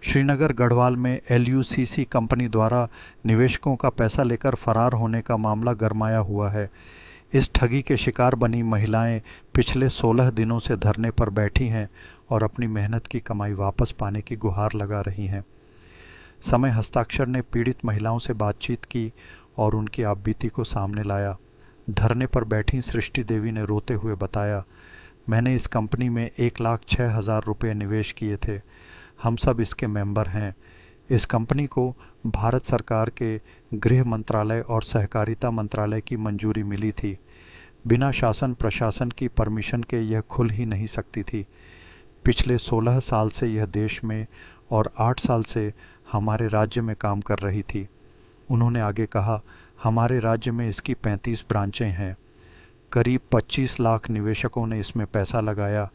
श्रीनगर गढ़वाल में LUCC company द्वारा निवेशकों का पैसा लेकर फरार होने का मामला गरमाया हुआ है। इस ठगी के शिकार बनी महिलाएं पिछले 16 दिनों से धरने पर बैठी हैं और अपनी मेहनत की कमाई वापस पाने की गुहार लगा रही हैं। समय हस्ताक्षर ने पीड़ित महिलाओं से बातचीत की और उनकी आपबीती को सामने लाया। धरने पर बैठी सृष्टि देवी ने रोते हुए बताया, मैंने इस कंपनी में 1,06,000 रुपये निवेश किए थे। हम सब इसके मेंबर हैं। इस कंपनी को भारत सरकार के गृह मंत्रालय और सहकारिता मंत्रालय की मंजूरी मिली थी। बिना शासन प्रशासन की परमिशन के यह खुल ही नहीं सकती थी। पिछले 16 साल से यह देश में और 8 साल से हमारे राज्य में काम कर रही थी। उन्होंने आगे कहा, हमारे राज्य में इसकी 35 ब्रांचें हैं। करीब 25 लाख निवेशकों ने इसमें पैसा लगाया।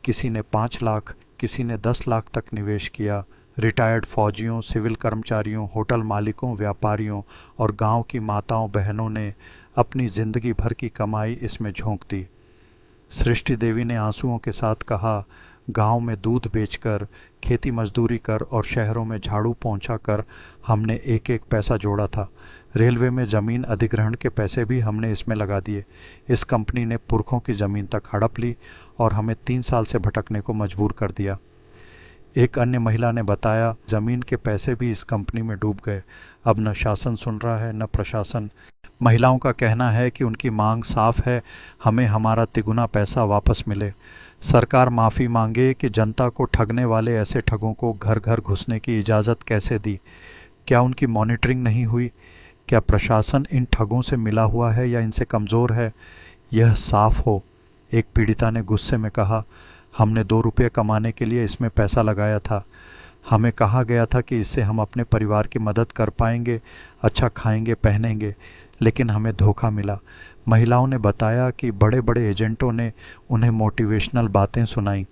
किसी ने 5 लाख, किसी ने 10 लाख तक निवेश किया। रिटायर्ड फौजियों, सिविल कर्मचारियों, होटल मालिकों, व्यापारियों और गांव की माताओं बहनों ने अपनी जिंदगी भर की कमाई इसमें झोंक दी। सृष्टि देवी ने आंसुओं के साथ कहा, गांव में दूध बेचकर, खेती मजदूरी कर और शहरों में झाड़ू पहुंचाकर हमने एक एक पैसा जोड़ा था। रेलवे में ज़मीन अधिग्रहण के पैसे भी हमने इसमें लगा दिए। इस कंपनी ने पुरखों की ज़मीन तक हड़प ली और हमें 3 साल से भटकने को मजबूर कर दिया। एक अन्य महिला ने बताया, ज़मीन के पैसे भी इस कंपनी में डूब गए। अब न शासन सुन रहा है न प्रशासन। महिलाओं का कहना है कि उनकी मांग साफ है, हमें हमारा तिगुना पैसा वापस मिले। सरकार माफ़ी मांगे कि जनता को ठगने वाले ऐसे ठगों को घर घर घुसने की इजाज़त कैसे दी। क्या उनकी मॉनिटरिंग नहीं हुई? क्या प्रशासन इन ठगों से मिला हुआ है या इनसे कमज़ोर है? यह साफ हो। एक पीड़िता ने गुस्से में कहा, हमने 2 रुपये कमाने के लिए इसमें पैसा लगाया था। हमें कहा गया था कि इससे हम अपने परिवार की मदद कर पाएंगे, अच्छा खाएंगे पहनेंगे, लेकिन हमें धोखा मिला। महिलाओं ने बताया कि बड़े बड़े एजेंटों ने उन्हें मोटिवेशनल बातें सुनाई।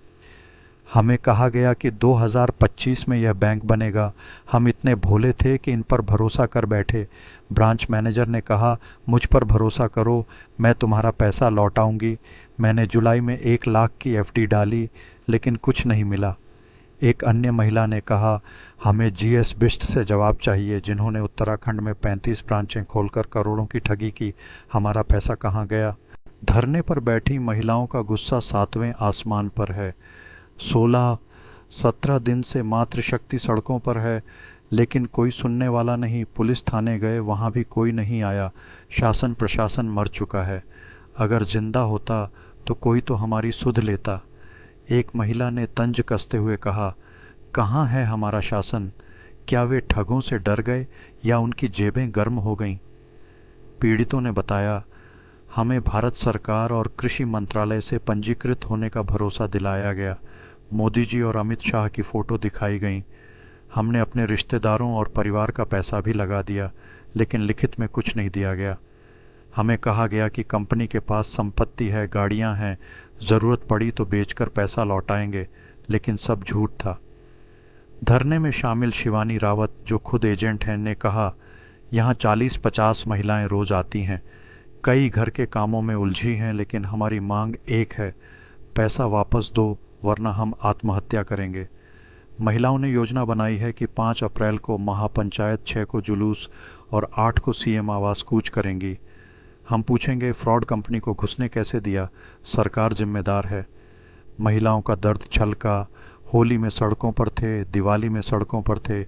हमें कहा गया कि 2025 में यह बैंक बनेगा। हम इतने भोले थे कि इन पर भरोसा कर बैठे। ब्रांच मैनेजर ने कहा, मुझ पर भरोसा करो, मैं तुम्हारा पैसा लौटाऊंगी। मैंने जुलाई में 1 लाख की एफडी डाली, लेकिन कुछ नहीं मिला। एक अन्य महिला ने कहा, हमें जीएस बिष्ट से जवाब चाहिए, जिन्होंने उत्तराखंड में 35 ब्रांचें खोलकर करोड़ों की ठगी की। हमारा पैसा कहाँ गया? धरने पर बैठी महिलाओं का गुस्सा 7वें आसमान पर है। 16-17 दिन से मातृशक्ति सड़कों पर है, लेकिन कोई सुनने वाला नहीं। पुलिस थाने गए, वहाँ भी कोई नहीं आया। शासन प्रशासन मर चुका है। अगर जिंदा होता तो कोई तो हमारी सुध लेता। एक महिला ने तंज कसते हुए कहा, कहाँ है हमारा शासन? क्या वे ठगों से डर गए या उनकी जेबें गर्म हो गईं? पीड़ितों ने बताया, हमें भारत सरकार और कृषि मंत्रालय से पंजीकृत होने का भरोसा दिलाया गया। मोदी जी और अमित शाह की फ़ोटो दिखाई गई। हमने अपने रिश्तेदारों और परिवार का पैसा भी लगा दिया, लेकिन लिखित में कुछ नहीं दिया गया। हमें कहा गया कि कंपनी के पास संपत्ति है, गाड़ियां हैं, ज़रूरत पड़ी तो बेचकर पैसा लौटाएंगे, लेकिन सब झूठ था। धरने में शामिल शिवानी रावत, जो खुद एजेंट हैं, ने कहा, यहाँ 40-50 महिलाएं रोज आती हैं। कई घर के कामों में उलझी हैं, लेकिन हमारी मांग एक है, पैसा वापस दो, वरना हम आत्महत्या करेंगे। महिलाओं ने योजना बनाई है कि 5 अप्रैल को महापंचायत, 6 को जुलूस और 8 को सीएम आवास कूच करेंगी। हम पूछेंगे, फ्रॉड कंपनी को घुसने कैसे दिया? सरकार जिम्मेदार है। महिलाओं का दर्द छलका। होली में सड़कों पर थे, दिवाली में सड़कों पर थे।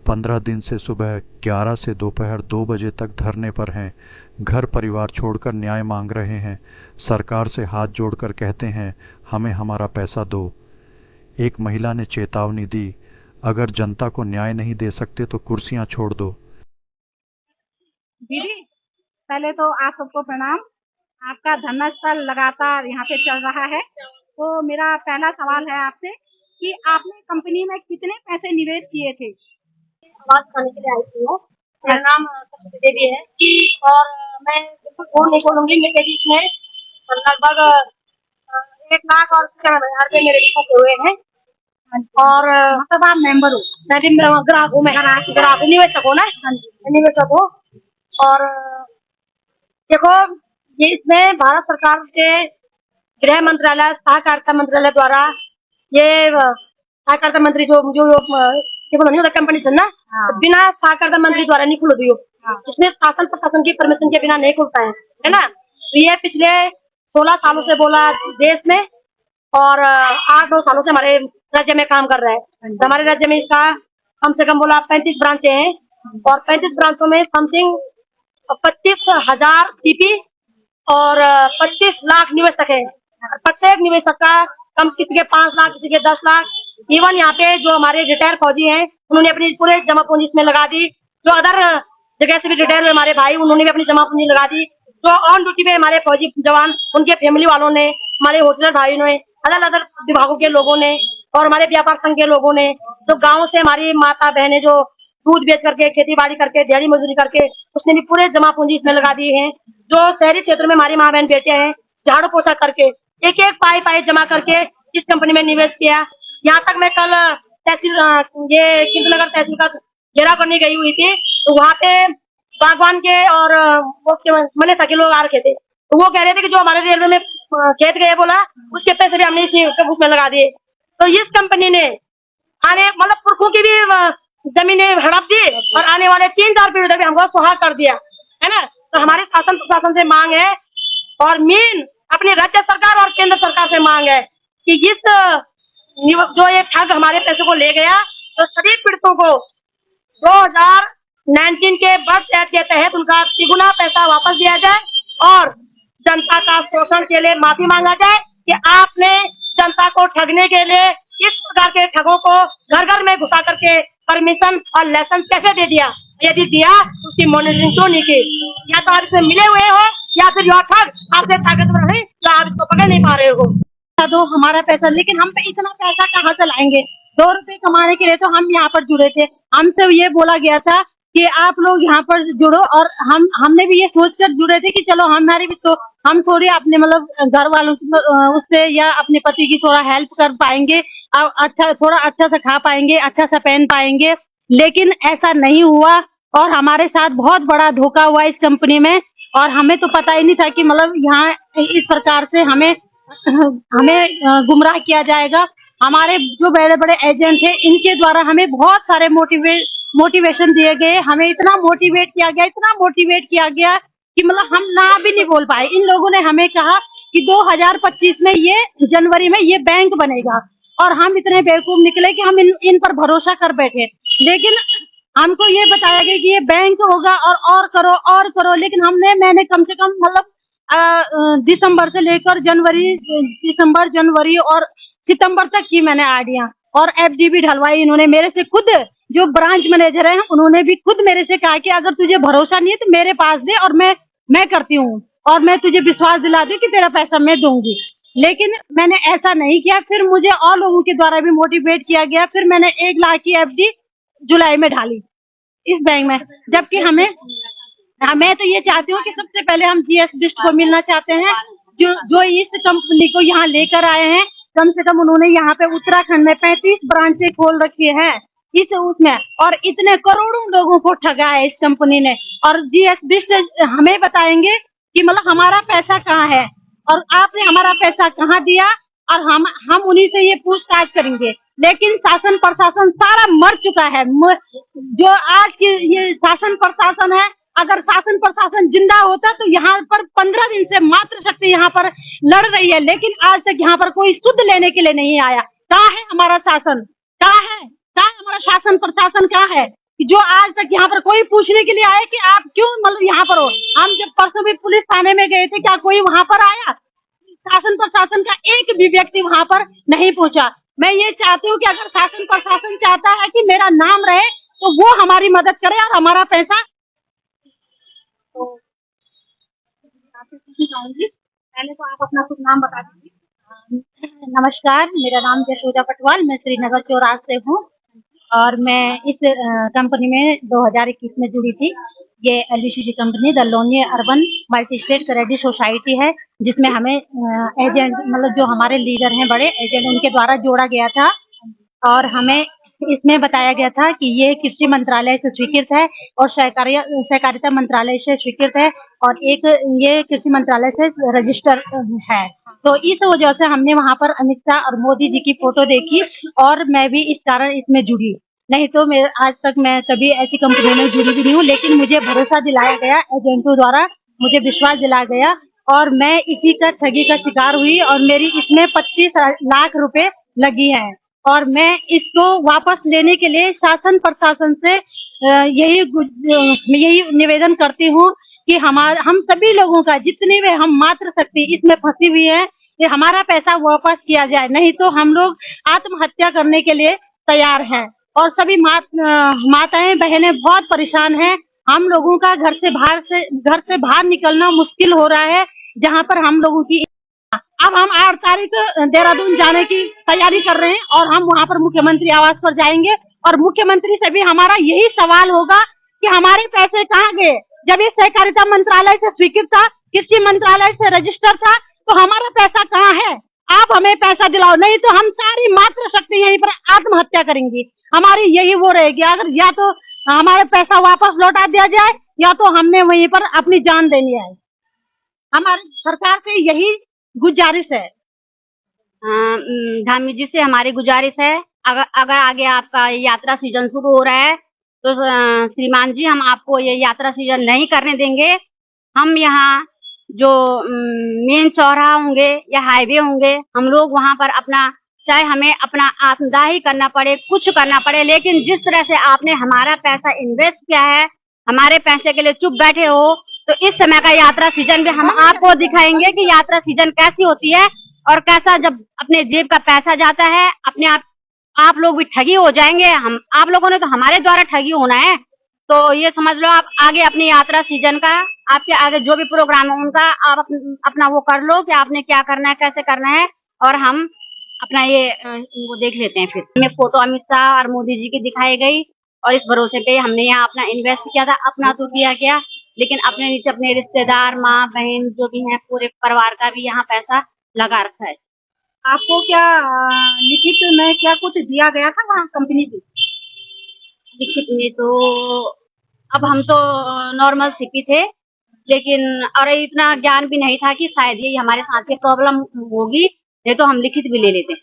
15 दिन से सुबह 11 से दोपहर 2 बजे तक धरने पर हैं। घर परिवार छोड़कर न्याय मांग रहे हैं। सरकार से हाथ जोड़कर कहते हैं, हमें हमारा पैसा दो। एक महिला ने चेतावनी दी, अगर जनता को न्याय नहीं दे सकते तो कुर्सियां छोड़ दो। दीदी, पहले तो आप सबको प्रणाम। आपका धरना स्थल लगातार यहाँ पे चल रहा है। तो मेरा पहला सवाल है आपसे कि आपने कंपनी में कितने पैसे निवेश किए थे? आवाज खाने के लिए आई थी हूँ। मेरा नाम सृष्टि देवी है और मैं बिल्कुल झूठ नहीं बोलूंगी। मेरे बीच में लगभग 1 लाख और 6,000 रुपये मेरे फंसे हुए हैं। और मतलब आप मेंबर हो? मैं भी ग्राहक हूँ, मैं ग्राहक हूँ, निवेशक हूँ ना। हाँ जी। मैं निवेशक हूँ। और देखो, ये इसमें भारत सरकार के गृह मंत्रालय, सहकारिता मंत्रालय द्वारा ये सहकारिता मंत्री जो जो देखो नहीं होता कंपनी से ना, हाँ। तो बिना साक्षरता मंत्री द्वारा नहीं खुल दियो, हाँ। जिसमें शासन प्रशासन की परमिशन के बिना नहीं खुलता है ना। तो ये पिछले 16 सालों से बोला देश में, और 8-9 सालों से हमारे राज्य में काम कर रहा है। तो हमारे राज्य में इसका कम से कम बोला 35 ब्रांचें हैं, और 35 ब्रांचों में समथिंग 25,000 सीपी और 25 लाख निवेशक है। प्रत्येक निवेशक का कम, किसी के 5 लाख, किसी के 10 लाख। इवन यहाँ पे जो हमारे रिटायर फौजी हैं, उन्होंने अपनी पूरे जमा पूंजी इसमें लगा दी। जो अदर जगह से भी रिटायर हुए हमारे भाई, उन्होंने भी अपनी जमा पूंजी लगा दी। जो ऑन ड्यूटी पे हमारे फौजी जवान, उनके फैमिली वालों ने, हमारे होटलर भाइयों ने, अलग अलग विभागों के लोगों ने, और हमारे व्यापार संघ के लोगों ने, जो गाँव से हमारी माता बहनें जो दूध बेच करके, खेती बाड़ी करके, दिहाड़ी मजदूरी करके, उसने भी पूरे जमा पूंजी इसमें लगा दी है। जो शहरी क्षेत्र में हमारी माँ बहन बेटे हैं, झाड़ू पोछा करके एक एक पाई जमा करके इस कंपनी में निवेश किया। यहाँ तक मैं कल तहसील, ये किंतनगर तहसील का घेराव करने गई हुई थी, तो वहाँ पे बागवान के और मनेसा के लोग आ रखे थे। तो वो कह रहे थे कि जो हमारे रेलवे में खेत गए बोला, उसके पैसे भी हमने इसी उसमें लगा दिए। तो इस कंपनी ने आने मतलब पुरखों की भी जमीनें हड़प दी, और आने वाले 3-4 पीढ़ी भी हमको सुहाग कर दिया है ना। तो हमारे शासन प्रशासन से मांग है, और मेन अपनी राज्य सरकार और केंद्र सरकार से मांग है कि इस जो ये ठग हमारे पैसे को ले गया, तो सभी पीड़ितों को 2019 के बर्थ एक्ट के तहत उनका तिगुना पैसा वापस दिया जाए, और जनता का शोषण के लिए माफी मांगा जाए कि आपने जनता को ठगने के लिए इस प्रकार के ठगों को घर घर में घुसा करके परमिशन और लाइसेंस कैसे दे दिया। यदि दिया तो उसकी मॉनिटरिंग क्यों नहीं की? या तो आप इसमें मिले हुए हो, या फिर यह ठग आपसे ताकतवर है, तो आप इसको पकड़ नहीं पा रहे हो। दो हमारा पैसा, लेकिन हम पे इतना पैसा कहाँ से लाएंगे? 2 रुपए कमाने के लिए तो हम यहाँ पर जुड़े थे। हमसे ये बोला गया था कि आप लोग यहाँ पर जुड़ो, और हमने भी ये सोचकर जुड़े थे कि चलो हमारी भी तो, हम थोड़ी अपने मतलब घर वालों उससे या अपने पति की थोड़ा हेल्प कर पाएंगे, अच्छा थोड़ा अच्छा से खा पाएंगे, अच्छा सा पहन पाएंगे। लेकिन ऐसा नहीं हुआ, और हमारे साथ बहुत बड़ा धोखा हुआ इस कंपनी में, और हमें तो पता ही नहीं था कि मतलब यहाँ इस प्रकार से हमें गुमराह किया जाएगा। हमारे जो बड़े बड़े एजेंट थे, इनके द्वारा हमें बहुत सारे मोटिवेशन दिए गए। हमें इतना मोटिवेट किया गया कि मतलब हम ना भी नहीं बोल पाए। इन लोगों ने हमें कहा कि 2025 में ये जनवरी में ये बैंक बनेगा, और हम इतने बेवकूफ निकले कि हम इन पर भरोसा कर बैठे। लेकिन हमको ये बताया गया कि ये बैंक होगा, और करो, लेकिन मैंने कम से कम मतलब दिसंबर से लेकर दिसंबर, जनवरी और सितंबर तक की मैंने आईडिया, और एफडी भी ढलवाई इन्होंने मेरे से। खुद जो ब्रांच मैनेजर है, उन्होंने भी खुद मेरे से कहा कि अगर तुझे भरोसा नहीं है तो मेरे पास दे, और मैं करती हूँ, और मैं तुझे विश्वास दिला दूँ कि तेरा पैसा मैं दूंगी। लेकिन मैंने ऐसा नहीं किया। फिर मुझे और लोगों के द्वारा भी मोटिवेट किया गया। फिर मैंने 1 लाख की एफडी जुलाई में ढाली इस बैंक में, जबकि मैं तो ये चाहती हूँ कि सबसे पहले हम जीएस बिस्ट को मिलना चाहते हैं, जो इस कंपनी को यहाँ लेकर आए हैं। कम से कम उन्होंने यहाँ पे उत्तराखंड में 35 ब्रांचें खोल रखी है उसमें, और इतने करोड़ों लोगों को ठगा है इस कंपनी ने। और जीएस बिस्ट हमें बताएंगे कि मतलब हमारा पैसा कहाँ है, और आपने हमारा पैसा कहाँ दिया, और हम उन्हीं से ये पूछताछ करेंगे। लेकिन शासन प्रशासन सारा मर चुका है। जो आज की ये शासन प्रशासन है, अगर शासन प्रशासन जिंदा होता तो यहाँ पर 15 दिन से मातृशक्ति यहाँ पर लड़ रही है, लेकिन आज तक यहाँ पर कोई शुद्ध लेने के लिए नहीं आया। कहाँ है हमारा शासन? कहाँ है हमारा शासन प्रशासन? कहाँ है कि जो आज तक यहाँ पर कोई पूछने के लिए आए कि आप क्यों मतलब यहाँ पर हो? हम जब परसों भी पुलिस थाने में गए थे, क्या कोई वहाँ पर आया? शासन प्रशासन का एक भी व्यक्ति वहाँ पर नहीं पहुँचा। मैं ये चाहती हूँ कि अगर शासन प्रशासन चाहता है कि मेरा नाम रहे, तो वो हमारी मदद करे और हमारा पैसा। पहले तो आप अपना शुभ नाम बता दीजिए। नमस्कार, मेरा नाम जशोदा पटवाल, मैं श्रीनगर चौराहा से हूँ, और मैं इस कंपनी में 2021 में जुड़ी थी। ये LUCC company the Loni urban multi state credit society है, जिसमें हमें एजेंट मतलब जो हमारे लीडर हैं बड़े एजेंट, उनके द्वारा जोड़ा गया था, और हमें इसमें बताया गया था कि ये कृषि मंत्रालय से स्वीकृत है और सहकारिता मंत्रालय से स्वीकृत है, और एक ये कृषि मंत्रालय से रजिस्टर है। तो इस वजह से हमने वहाँ पर अमित शाह और मोदी जी की फोटो देखी, और मैं भी इस कारण इसमें जुड़ी। नहीं तो मैं आज तक मैं कभी ऐसी कंपनी में जुड़ी भी नहीं हूँ, लेकिन मुझे भरोसा दिलाया गया एजेंटों द्वारा, मुझे विश्वास दिलाया गया और मैं इसी का ठगी का शिकार हुई और मेरी इसमें 25 लाख रुपए लगी है। और मैं इसको वापस लेने के लिए शासन प्रशासन से यही निवेदन करती हूँ कि हम सभी लोगों का जितनी भी हम मात्र शक्ति इसमें फंसी हुई है कि हमारा पैसा वापस किया जाए, नहीं तो हम लोग आत्महत्या करने के लिए तैयार हैं। और सभी माताएं बहनें बहुत परेशान हैं। हम लोगों का घर से बाहर निकलना मुश्किल हो रहा है, जहां पर हम लोगों की अब हम 8 तारीख देहरादून जाने की तैयारी कर रहे हैं और हम वहां पर मुख्यमंत्री आवास पर जाएंगे और मुख्यमंत्री से भी हमारा यही सवाल होगा कि हमारे पैसे कहाँ गए। जब ये सहकारिता मंत्रालय से स्वीकृत था, कृषि मंत्रालय से रजिस्टर था, तो हमारा पैसा कहाँ है? आप हमें पैसा दिलाओ, नहीं तो हम सारी मात्र शक्ति यहीं पर आत्महत्या करेंगी। हमारी यही वो रहेगी, अगर या तो हमारे पैसा वापस लौटा दिया जाए या तो हमने वहीं पर अपनी जान देनी है। हमारी सरकार से यही गुजारिश है। धामी जी से हमारी गुजारिश है, अगर आगे आपका यात्रा सीजन शुरू हो रहा है तो श्रीमान जी हम आपको ये यात्रा सीजन नहीं करने देंगे। हम यहाँ जो मेन चौराहा होंगे या हाईवे होंगे, हम लोग वहाँ पर अपना, चाहे हमें अपना आत्मदाह ही करना पड़े, कुछ करना पड़े, लेकिन जिस तरह से आपने हमारा पैसा इन्वेस्ट किया है, हमारे पैसे के लिए चुप बैठे हो, तो इस समय का यात्रा सीजन भी हम आपको दिखाएंगे कि यात्रा सीजन कैसी होती है और कैसा जब अपने जेब का पैसा जाता है, अपने आप लोग भी ठगी हो जाएंगे। हम आप लोगों ने तो हमारे द्वारा ठगी होना है, तो ये समझ लो आप आगे अपनी यात्रा सीजन का, आपके आगे जो भी प्रोग्राम है उनका आप अपना वो कर लो कि आपने क्या करना है, कैसे करना है, और हम अपना ये वो देख लेते हैं। फिर हमें फोटो अमित शाह और मोदी जी की दिखाई गई और इस भरोसे पे हमने यहाँ अपना इन्वेस्ट किया था। अपना तो किया गया, लेकिन अपने नीचे अपने रिश्तेदार, माँ बहन जो भी हैं, पूरे परिवार का भी यहाँ पैसा लगा रखा है। आपको क्या लिखित में क्या कुछ दिया गया था वहाँ कंपनी से? लिखित में तो अब हम तो नॉर्मल सीपी थे, लेकिन और इतना ज्ञान भी नहीं था कि शायद ये हमारे साथ ये प्रॉब्लम होगी, नहीं तो हम लिखित भी ले लेते।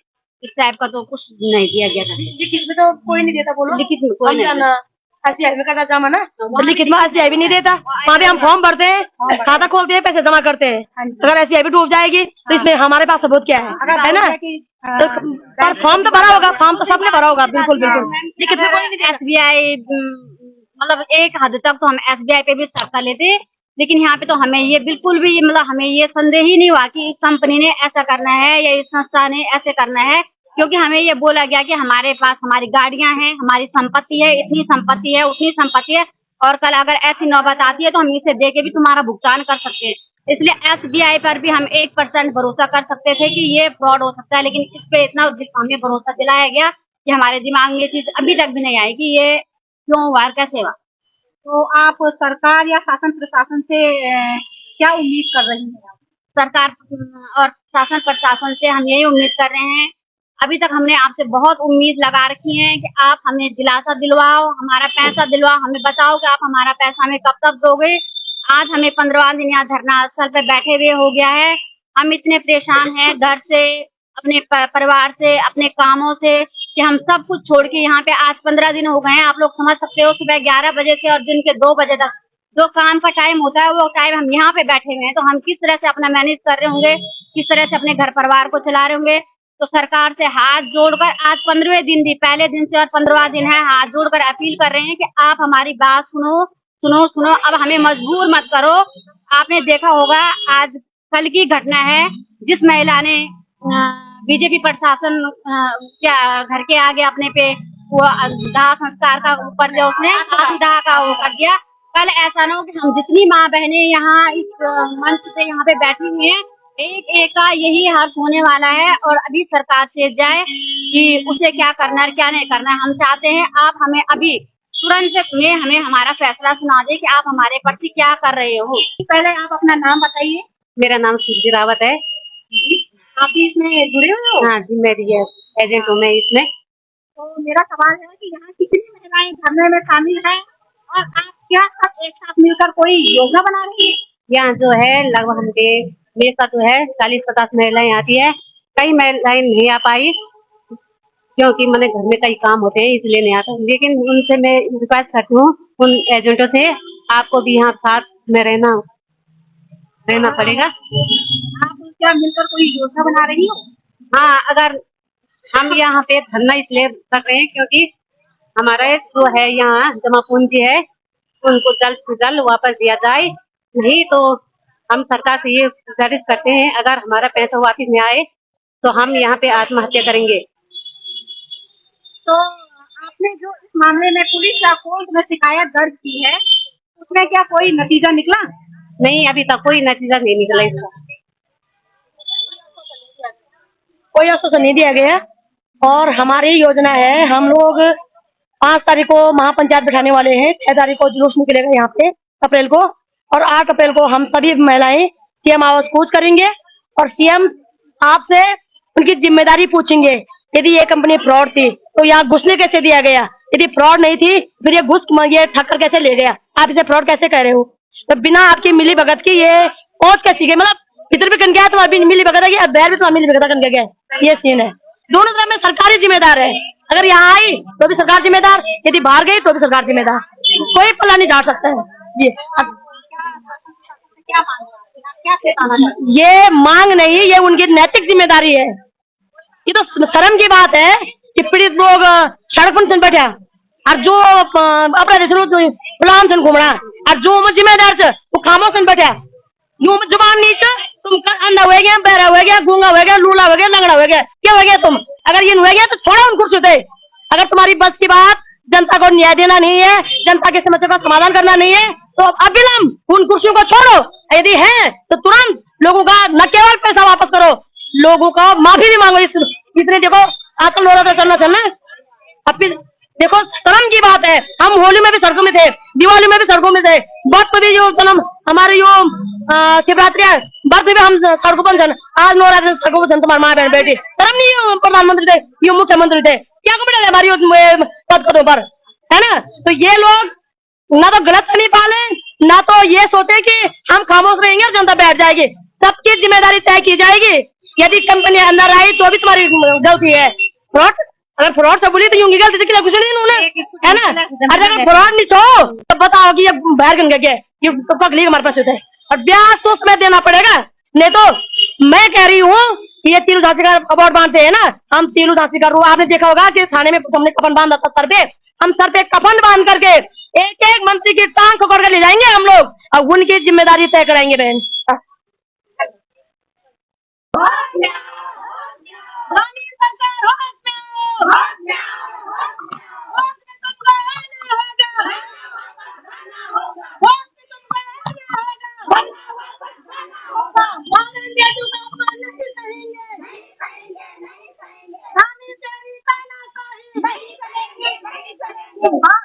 इस टाइप का तो कुछ नहीं दिया गया था। लिखित में तो कोई नहीं देता, बोलो। लिखित में कोई नहीं। SBI में का जमा ना, लिखित में SBI भी नहीं देता। वहाँ पे हम फॉर्म भरते हैं, खाता खोलते हैं, पैसे जमा करते हैं। अगर SBI भी डूब जाएगी तो इसमें हमारे पास सबूत क्या है ना? तो पर फॉर्म तो भरा होगा, फॉर्म तो सबने भरा होगा। बिल्कुल बिल्कुल। लिखित में कोई नहीं। SBI मतलब एक हद तक तो हम SBI पे भी शक कर लेते, लेकिन यहाँ पे तो हमें ये बिल्कुल भी मतलब हमें ये संदेह ही नहीं हुआ कि इस कंपनी ने ऐसा करना है या इस संस्था ने ऐसे करना है, क्योंकि हमें ये बोला गया कि हमारे पास हमारी गाड़ियां हैं, हमारी संपत्ति है, इतनी संपत्ति है, उतनी संपत्ति है, और कल अगर ऐसी नौबत आती है तो हम इसे दे के भी तुम्हारा भुगतान कर सकते हैं। इसलिए SBI पर भी हम 1% भरोसा कर सकते थे कि ये फ्रॉड हो सकता है, लेकिन इस पे इतना हमें भरोसा दिलाया गया कि हमारे दिमाग में ये चीज अभी तक भी नहीं आई कि ये क्यों हुआ, कैसे हुआ। तो आप सरकार या शासन प्रशासन से क्या उम्मीद कर रही हैं? सरकार और शासन प्रशासन से हम यही उम्मीद कर रहे हैं, अभी तक हमने आपसे बहुत उम्मीद लगा रखी है कि आप हमें दिलासा दिलवाओ, हमारा पैसा दिलवाओ, हमें बताओ कि आप हमारा पैसा हमें कब तक दोगे। आज हमें 15 दिन यहाँ धरना स्थल पे बैठे हुए हो गया है। हम इतने परेशान हैं घर से, अपने परिवार से, अपने कामों से, कि हम सब कुछ छोड़ के यहाँ पे आज 15 दिन हो गए हैं। आप लोग समझ सकते हो, सुबह 11 बजे से और दिन के 2 बजे तक जो काम का टाइम होता है वो टाइम हम यहाँ पे बैठे हुए हैं। तो हम किस तरह से अपना मैनेज कर रहे होंगे, किस तरह से अपने घर परिवार को चला रहे होंगे। तो सरकार से हाथ जोड़कर आज 15वें दिन भी, पहले दिन से और 15वां दिन है, हाथ जोड़कर अपील कर रहे हैं कि आप हमारी बात सुनो सुनो सुनो। अब हमें मजबूर मत करो। आपने देखा होगा आज कल की घटना है, जिस महिला ने बीजेपी प्रशासन क्या घर के आगे अपने पे वो दाह संस्कार का ऊपर जो उसने दाह का वो कर दिया। कल ऐसा ना हो कि हम जितनी माँ बहनें यहाँ इस मंच पे यहाँ पे बैठी हुई हैं, एक एक का यही हर्ष होने वाला है। और अभी सरकार से जाए कि उसे क्या करना है क्या नहीं करना है। हम चाहते हैं आप हमें अभी तुरंत में हमें हमारा फैसला सुना दे कि आप हमारे प्रति क्या कर रहे हो। पहले आप अपना नाम बताइए। मेरा नाम सूर्य रावत है। आप भी इसमें जुड़े हुए हो? हाँ जी, मेरी एजेंट हूँ मैं इसमें। तो मेरा सवाल है कि यहाँ कितनी महिलाएं धरने में शामिल हैं और आप क्या सब एक साथ मिलकर कोई योजना बना रही है? यहाँ जो है लगभग हमके मेरे साथ तो है 40-50 महिलाएं आती है। कई महिलाएं नहीं आ पाई क्योंकि मैंने घर में कई काम होते हैं इसलिए नहीं आता। लेकिन उनसे मैं रिक्वेस्ट करती हूँ उन एजेंटों से, आपको भी यहाँ साथ में रहना पड़ेगा। आप क्या मिलकर कोई योजना बना रही हो? हाँ, अगर हम यहाँ पे धरना इसलिए कर रहे हैं क्योंकि हमारा जो है यहाँ जमा पूंजी है उनको जल्द से जल्द वापस दिया जाए, नहीं तो हम सरकार से ये गुजारिश करते हैं अगर हमारा पैसा वापस नहीं आए तो हम यहाँ पे आत्महत्या करेंगे। तो आपने जो इस मामले में पुलिस या कोर्ट में शिकायत दर्ज की है, उसमें क्या कोई नतीजा निकला? नहीं, अभी तक कोई नतीजा नहीं निकला इसका, कोई आश्वासन नहीं दिया गया। और हमारी योजना है, हम लोग 5 तारीख को महापंचायत बिठाने वाले हैं, 6 तारीख को जुलूस निकलेगा यहाँ पे अप्रैल को, और 8 अप्रैल को हम सभी महिलाएं सीएम आवास कूच करेंगे और सीएम आपसे उनकी जिम्मेदारी पूछेंगे। यदि ये कंपनी फ्रॉड थी तो यहाँ घुसने कैसे दिया गया, यदि फ्रॉड नहीं थी फिर ये ठक्कर कैसे ले गया, आप इसे फ्रॉड कैसे कह रहे हो? तो बिना आपकी मिली भगत की ये पहुंच कैसी गई, मतलब इधर भी कन गया तो अभी मिली भगत है, बैर भी तो मिली भगत कन गया, ये सीन है। दोनों तरफ में सरकारी जिम्मेदार है, अगर यहाँ आई तो भी सरकार जिम्मेदार, यदि बाहर गई तो भी सरकार जिम्मेदार, कोई पल्ला नहीं डाल सकता है। ये मांग नहीं, ये उनकी नैतिक जिम्मेदारी है। ये तो शर्म की बात है कि पीड़ित लोग सड़क पर बैठा और जो अपराधी गुलाम से घूम रहा और जो जिम्मेदार से वो खामोश बैठा, यूं जुबान नीचे, तुम अंधा हो गया, बहरा हो गया, गूंगा हो गया, लूला हो गया, लंगड़ा हो गया, क्या हो गया तुम? अगर ये हो गया तो छोड़ो उन कुर्सी पे। अगर तुम्हारी बस की बात जनता को न्याय देना नहीं है, जनता की समस्या का समाधान करना नहीं है तो अविलंब उन कुर्सियों को छोड़ो, यदि है तो तुरंत लोगों का न केवल पैसा वापस करो, लोगों का माफी भी मांगो। इतने देखो आजकल लोग चलना अब फिर देखो शर्म की बात है, हम होली में भी सड़कों में थे, दिवाली में भी सड़कों में थे, बर्थ भी जो जन्म हमारे जो शिवरात्रि है बर्थ भी हम सड़कों पर थे, आज नवरात्रि सड़कों पर तुम्हारे माँ बहन बैठे, शर्म नहीं? प्रधानमंत्री थे, ये मुख्यमंत्री थे, क्या को मिला हमारी पद पदों पर, है ना? तो ये लोग ना तो गलत नहीं पाले, ना तो ये सोचे कि हम खामोश रहेंगे और जनता बैठ जाएगी। सबकी जिम्मेदारी तय की जाएगी। यदि कंपनी अंदर आई तो भी तुम्हारी गलती है। फ्रॉड, अगर फ्रॉड से बोली तो यूंगी गलती कुछ नहीं उन्होंने, है ना? अरे अगर फ्रॉड नहीं छो तो बताओ कि ये बाहर गन गए, ये तो पकड़ी हमारे पास होता है और ब्याज तो उसमें देना पड़ेगा। नहीं तो मैं कह रही हूँ कि ये तीनों झांसी का अवार्ड बांधते हैं ना, हम तीनों झांसी का रू आपने देखा होगा कि थाने में हमने कफन बांधा था सर पे, हम सर पे कफन बांध करके एक एक मंत्री की टांग पकड़ कर ले जाएंगे हम लोग और उनकी जिम्मेदारी तय कराएंगे बहन। हाँ